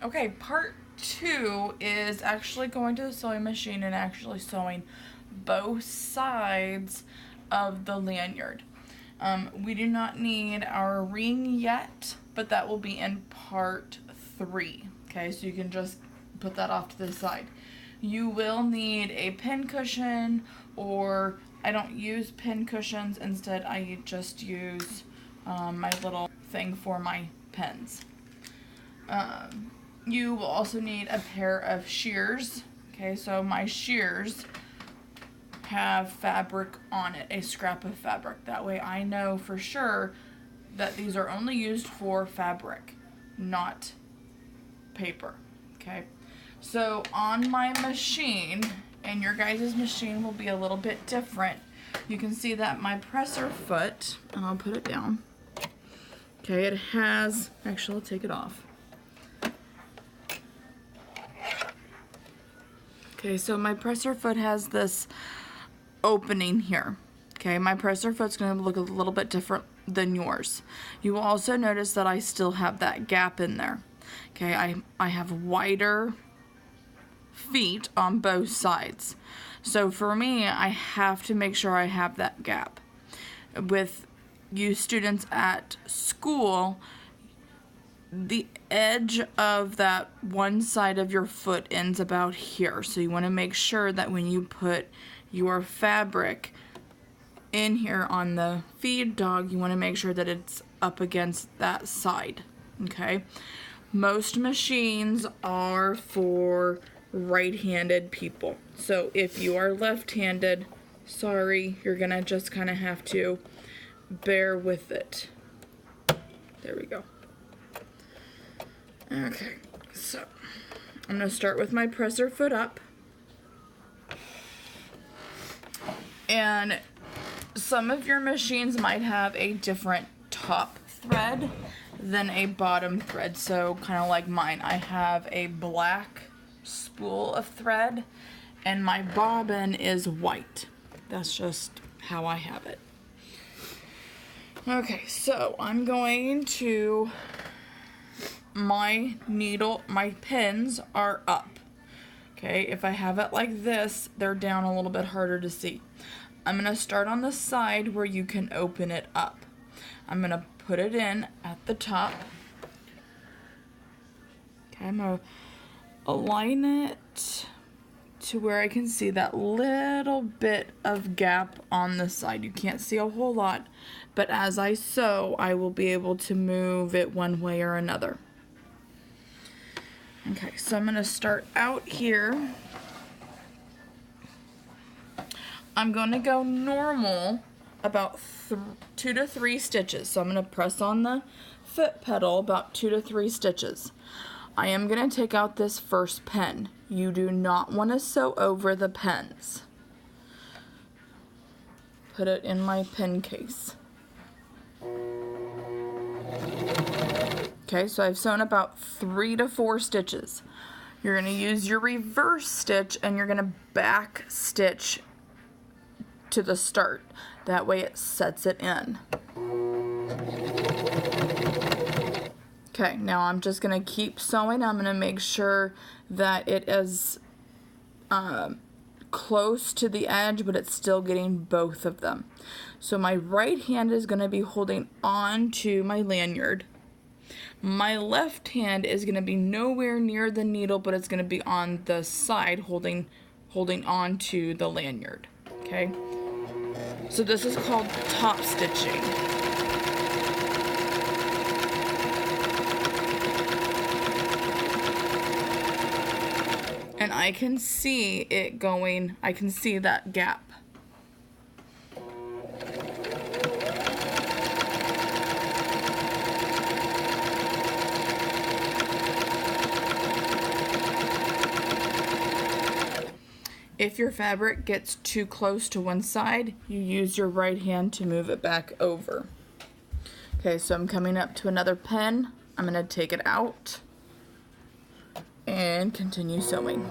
Okay, part 2 is actually going to the sewing machine and actually sewing both sides of the lanyard. We do not need our ring yet, but that will be in part 3. Okay, so you can just put that off to the side. You will need a pin cushion, or I don't use pin cushions. Instead, I just use my little thing for my pins. You will also need a pair of shears. Okay, so my shears have fabric on it, a scrap of fabric. That way I know for sure that these are only used for fabric, not paper. Okay, so on my machine, and your guys' machine will be a little bit different, you can see that my presser foot, and I'll put it down. Okay, it has, actually I'll take it off. Okay, so my presser foot has this opening here. Okay, my presser foot's going to look a little bit different than yours. You will also notice that I still have that gap in there. Okay, I have wider feet on both sides. So for me, I have to make sure I have that gap. With you students at school, the edge of that one side of your foot ends about here. So you want to make sure that when you put your fabric in here on the feed dog, you want to make sure that it's up against that side. Okay? Most machines are for right-handed people. So if you are left-handed, sorry, you're going to just kind of have to bear with it. There we go. Okay, so I'm going to start with my presser foot up. And some of your machines might have a different top thread than a bottom thread. So kind of like mine, I have a black spool of thread and my bobbin is white. That's just how I have it. Okay, so I'm going to, my needle, my pins are up. Okay, if I have it like this, they're down a little bit harder to see. I'm going to start on the side where you can open it up. I'm going to put it in at the top. Okay, I'm going to align it to where I can see that little bit of gap on the side. You can't see a whole lot, but as I sew, I will be able to move it one way or another. Okay, so I'm going to start out here. I'm going to go normal about 2 to 3 stitches. So I'm going to press on the foot pedal about 2 to 3 stitches. I am going to take out this first pin. You do not want to sew over the pins. Put it in my pin case. Okay, so I've sewn about 3 to 4 stitches. You're going to use your reverse stitch and you're going to back stitch to the start. That way it sets it in. Okay, now I'm just going to keep sewing. I'm going to make sure that it is close to the edge, but it's still getting both of them. So my right hand is going to be holding on to my lanyard. My left hand is going to be nowhere near the needle, but it's going to be on the side holding on to the lanyard. Okay? So this is called top stitching. And I can see it going, I can see that gap. If your fabric gets too close to one side, you use your right hand to move it back over. Okay, so I'm coming up to another pin. I'm going to take it out and continue sewing.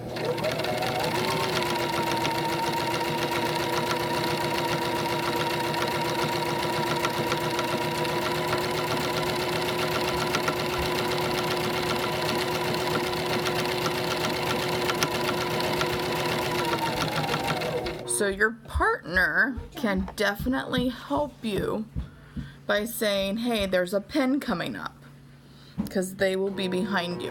So your partner can definitely help you by saying, hey, there's a pin coming up, because they will be behind you.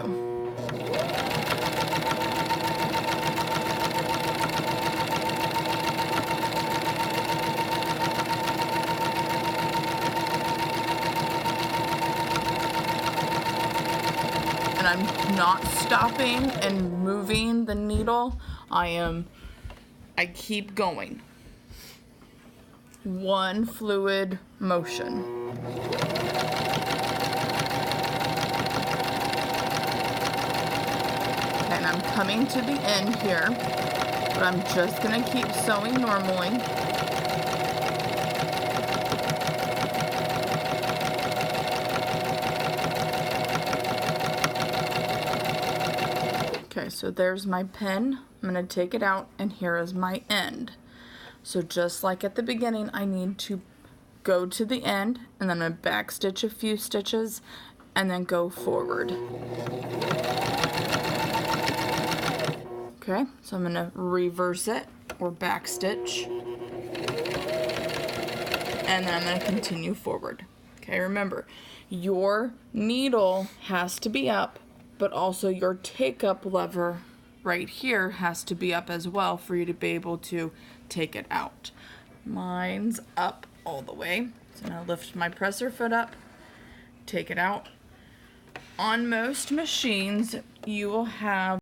And I'm not stopping and moving the needle. I keep going. One fluid motion. And I'm coming to the end here, but I'm just gonna keep sewing normally. Okay, so there's my pin. I'm gonna take it out, and here is my end. So just like at the beginning, I need to go to the end, and then I'm gonna back stitch a few stitches, and then go forward. Okay, so I'm gonna reverse it, or back stitch, and then I'm gonna continue forward. Okay, remember, your needle has to be up, but also your take up lever right here has to be up as well for you to be able to take it out. Mine's up all the way. So I'm gonna lift my presser foot up, take it out. On most machines, you will have